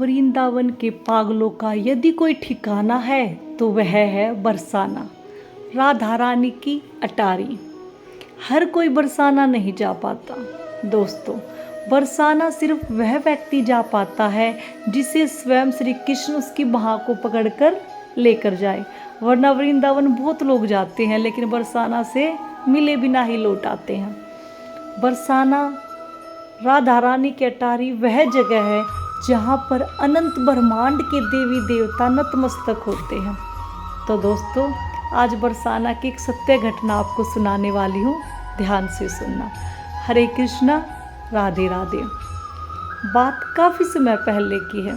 वृंदावन के पागलों का यदि कोई ठिकाना है तो वह है बरसाना, राधा रानी की अटारी। हर कोई बरसाना नहीं जा पाता दोस्तों। बरसाना सिर्फ वह व्यक्ति जा पाता है जिसे स्वयं श्री कृष्ण उसकी बाह को पकड़कर लेकर जाए। वरना वृंदावन बहुत लोग जाते हैं लेकिन बरसाना से मिले बिना ही लौट आते हैं। बरसाना राधा रानी की अटारी वह जगह है जहाँ पर अनंत ब्रह्मांड के देवी देवता नतमस्तक होते हैं। तो दोस्तों आज बरसाना की एक सत्य घटना आपको सुनाने वाली हूँ, ध्यान से सुनना। हरे कृष्णा, राधे राधे। बात काफ़ी समय पहले की है।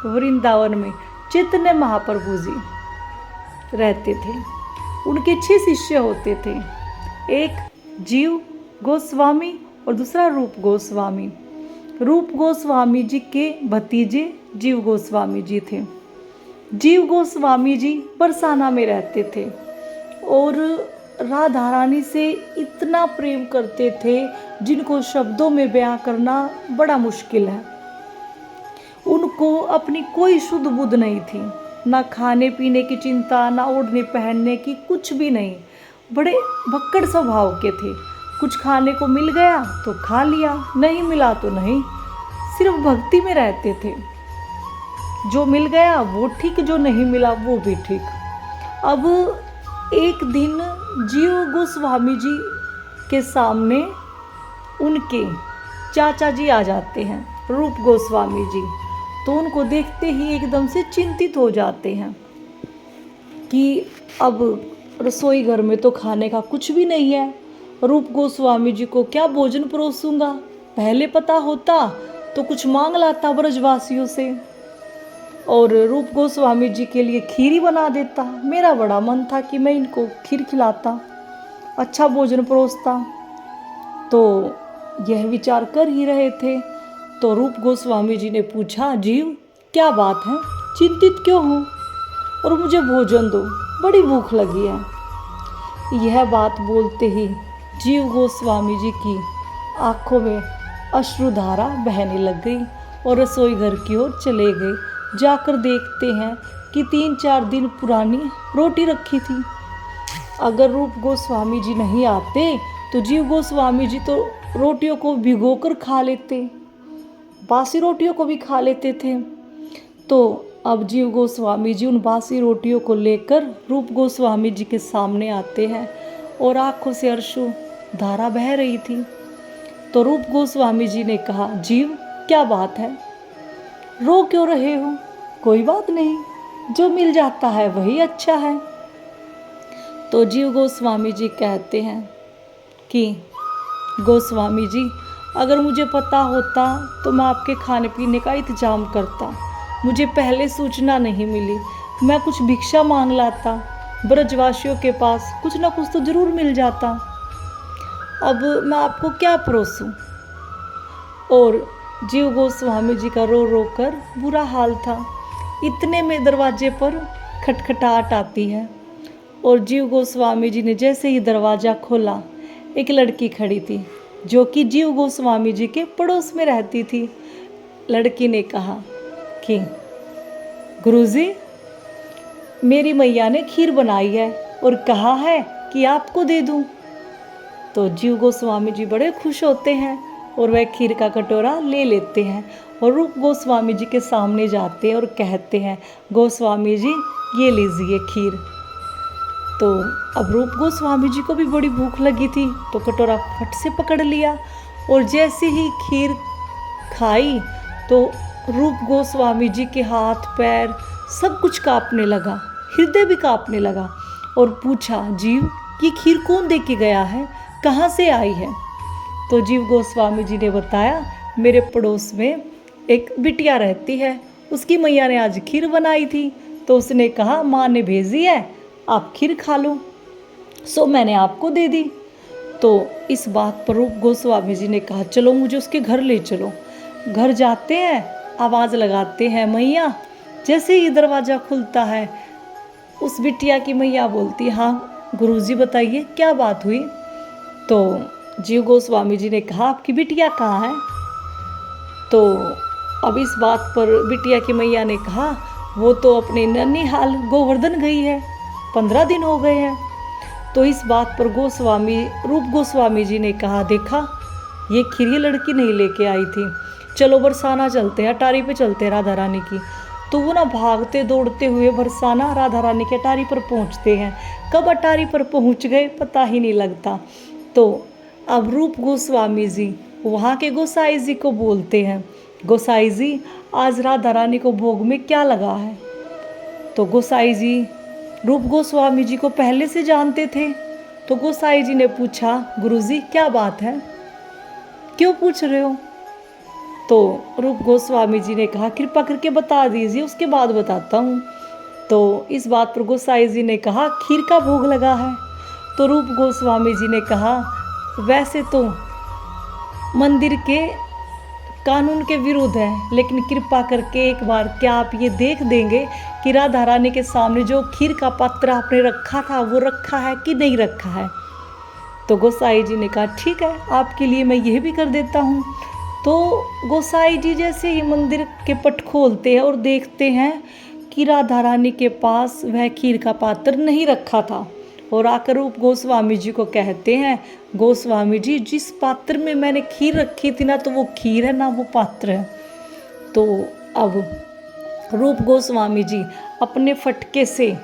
वृंदावन में चैतन्य महाप्रभु जी रहते थे। उनके 6 शिष्य होते थे, एक जीव गोस्वामी और दूसरा रूप गोस्वामी। रूप गोस्वामी जी के भतीजे जीव गोस्वामी जी थे। जीव गोस्वामी जी बरसाना में रहते थे और राधा रानी से इतना प्रेम करते थे जिनको शब्दों में बयां करना बड़ा मुश्किल है। उनको अपनी कोई शुद्ध बुद्ध नहीं थी, ना खाने पीने की चिंता, ना ओढ़ने पहनने की, कुछ भी नहीं। बड़े भक्कड़ स्वभाव के थे। कुछ खाने को मिल गया तो खा लिया, नहीं मिला तो नहीं। सिर्फ भक्ति में रहते थे। जो मिल गया वो ठीक, जो नहीं मिला वो भी ठीक। अब एक दिन जीव गोस्वामी जी के सामने उनके चाचा जी आ जाते हैं, रूप गोस्वामी जी। तो उनको देखते ही एकदम से चिंतित हो जाते हैं कि अब रसोई घर में तो खाने का कुछ भी नहीं है। रूप गोस्वामी जी को क्या भोजन परोसूंगा? पहले पता होता तो कुछ मांग लाता ब्रजवासियों से और रूप गोस्वामी जी के लिए खीर ही बना देता। मेरा बड़ा मन था कि मैं इनको खीर खिलाता, अच्छा भोजन परोसता। तो यह विचार कर ही रहे थे तो रूप गोस्वामी जी ने पूछा, जीव क्या बात है, चिंतित क्यों हो? और मुझे भोजन दो, बड़ी भूख लगी है। यह बात बोलते ही जीव गोस्वामी जी की आंखों में अश्रुधारा बहने लग गई और रसोई घर की ओर चले गए। जाकर देखते हैं कि 3-4 दिन पुरानी रोटी रखी थी। अगर रूप गोस्वामी जी नहीं आते तो जीव गोस्वामी जी तो रोटियों को भिगोकर खा लेते, बासी रोटियों को भी खा लेते थे। तो अब जीव गोस्वामी जी उन बासी रोटियों को लेकर रूप गोस्वामी जी के सामने आते हैं और आंखों से अश्रु धारा बह रही थी। तो रूप गोस्वामी जी ने कहा, जीव क्या बात है, रो क्यों रहे हो? कोई बात नहीं, जो मिल जाता है वही अच्छा है। तो जीव गोस्वामी जी कहते हैं कि गोस्वामी जी, अगर मुझे पता होता तो मैं आपके खाने पीने का इंतजाम करता। मुझे पहले सूचना नहीं मिली, मैं कुछ भिक्षा मांग लाता। ब्रजवासियों के पास कुछ ना कुछ तो जरूर मिल जाता। अब मैं आपको क्या परोसूं? और जीव गोस्वामी जी का रो रो कर बुरा हाल था। इतने में दरवाजे पर खटखटाहट आती है और जीव गोस्वामी जी ने जैसे ही दरवाज़ा खोला, एक लड़की खड़ी थी जो कि जीव गोस्वामी जी के पड़ोस में रहती थी। लड़की ने कहा कि गुरुजी, मेरी मैया ने खीर बनाई है और कहा है कि आपको दे दूं। तो जीव गोस्वामी जी बड़े खुश होते हैं और वह खीर का कटोरा ले लेते हैं और रूप गोस्वामी जी के सामने जाते हैं और कहते हैं, गोस्वामी जी ये लीजिए खीर। तो अब रूप गोस्वामी जी को भी बड़ी भूख लगी थी तो कटोरा फट से पकड़ लिया और जैसे ही खीर खाई तो रूप गोस्वामी जी के हाथ पैर सब कुछ कांपने लगा, हृदय भी कांपने लगा और पूछा, जीव ये खीर कौन दे के गया है, कहाँ से आई है? तो जीव गोस्वामी जी ने बताया, मेरे पड़ोस में एक बिटिया रहती है, उसकी मैया ने आज खीर बनाई थी तो उसने कहा माँ ने भेजी है, आप खीर खा लो, सो मैंने आपको दे दी। तो इस बात पर रूप गोस्वामी जी ने कहा, चलो मुझे उसके घर ले चलो। घर जाते हैं, आवाज़ लगाते हैं मैया। जैसे ही दरवाज़ा खुलता है उस बिटिया की मैया बोलती, हाँ गुरुजी बताइए क्या बात हुई? तो जीव गोस्वामी जी ने कहा, आपकी बिटिया कहाँ है? तो अब इस बात पर बिटिया की मैया ने कहा, वो तो अपने ननिहाल गोवर्धन गई है, 15 दिन हो गए हैं। तो इस बात पर रूप गोस्वामी जी ने कहा, देखा ये खीर ये लड़की नहीं लेके आई थी, चलो बरसाना चलते हैं, अटारी पे चलते हैं राधा रानी की। तो वो ना भागते दौड़ते हुए बरसाना राधा रानी के अटारी पर पहुंचते हैं। कब अटारी पर पहुंच गए पता ही नहीं लगता। तो अब रूप गोस्वामी जी वहाँ के गोसाई जी को बोलते हैं, गोसाई जी आज राधा रानी को भोग में क्या लगा है। तो गोसाई जी रूप गोस्वामी जी को पहले से जानते थे। तो गोसाई जी ने पूछा, गुरुजी क्या बात है, क्यों पूछ रहे हो। तो रूप गोस्वामी जी ने कहा, कृपा करके बता दीजिए, उसके बाद बताता हूँ। तो इस बात पर गोसाई जी ने कहा, खीर का भोग लगा है। तो रूप गोस्वामी जी ने कहा, वैसे तो मंदिर के कानून के विरुद्ध है, लेकिन कृपा करके एक बार क्या आप ये देख देंगे कि राधा रानी के सामने जो खीर का पात्र आपने रखा था वो रखा है कि नहीं रखा है। तो गोसाई जी ने कहा, ठीक है, आपके लिए मैं यह भी कर देता हूँ। तो गोसाई जी जैसे ही मंदिर के पट खोलते हैं और देखते हैं कि राधा रानी के पास वह खीर का पात्र नहीं रखा था, और आकर रूप गोस्वामी जी को कहते हैं, गोस्वामी जी जिस पात्र में मैंने खीर रखी थी ना, तो वो खीर है ना वो पात्र है। तो अब रूप गोस्वामी जी अपने फटके से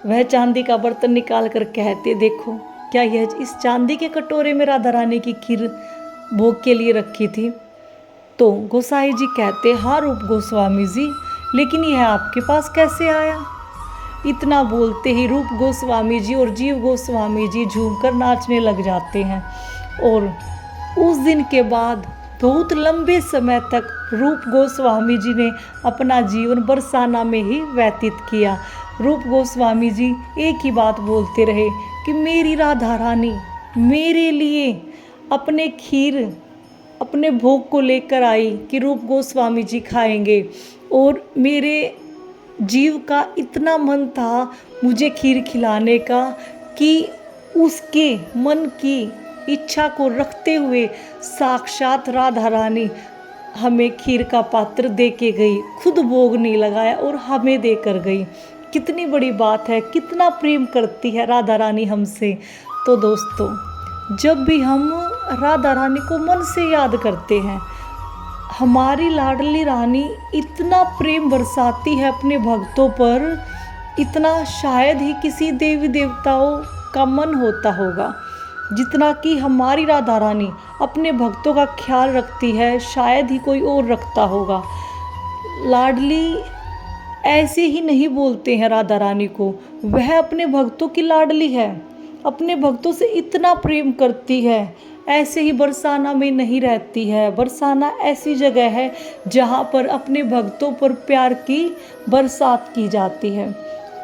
वह चांदी का बर्तन निकाल कर कहते, देखो क्या यह इस चांदी के कटोरे में राधा रानी की खीर भोग के लिए रखी थी। तो गोसाई जी कहते, हाँ रूप गोस्वामी जी, लेकिन यह आपके पास कैसे आया। इतना बोलते ही रूप गोस्वामी जी और जीव गोस्वामी जी झूमकर नाचने लग जाते हैं। और उस दिन के बाद बहुत लंबे समय तक रूप गोस्वामी जी ने अपना जीवन बरसाना में ही व्यतीत किया। रूप गोस्वामी जी एक ही बात बोलते रहे कि मेरी राधा रानी मेरे लिए अपने खीर अपने भोग को लेकर आई कि रूप गोस्वामी जी खाएंगे, और मेरे जीव का इतना मन था मुझे खीर खिलाने का कि उसके मन की इच्छा को रखते हुए साक्षात राधा रानी हमें खीर का पात्र दे के गई, खुद भोग नहीं लगाया और हमें देकर गई। कितनी बड़ी बात है, कितना प्रेम करती है राधा रानी हमसे। तो दोस्तों, जब भी हम राधा रानी को मन से याद करते हैं, हमारी लाडली रानी इतना प्रेम बरसाती है अपने भक्तों पर, इतना शायद ही किसी देवी देवताओं का मन होता होगा जितना कि हमारी राधा रानी अपने भक्तों का ख्याल रखती है, शायद ही कोई और रखता होगा। लाडली ऐसे ही नहीं बोलते हैं राधा रानी को, वह अपने भक्तों की लाडली है, अपने भक्तों से इतना प्रेम करती है। ऐसे ही बरसाना में नहीं रहती है, बरसाना ऐसी जगह है जहाँ पर अपने भक्तों पर प्यार की बरसात की जाती है।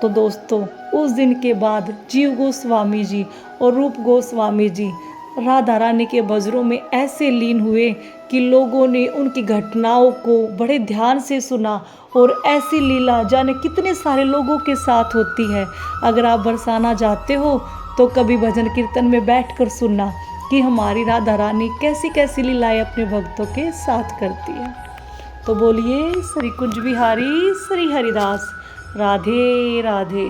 तो दोस्तों, उस दिन के बाद जीव गोस्वामी जी और रूप गोस्वामी जी राधा रानी के भजनों में ऐसे लीन हुए कि लोगों ने उनकी घटनाओं को बड़े ध्यान से सुना, और ऐसी लीला जाने कितने सारे लोगों के साथ होती है। अगर आप बरसाना जाते हो तो कभी भजन कीर्तन में बैठकर सुनना कि हमारी राधा रानी कैसी कैसी लीलाएं अपने भक्तों के साथ करती है। तो बोलिए श्री कुंज बिहारी श्री हरिदास, राधे राधे।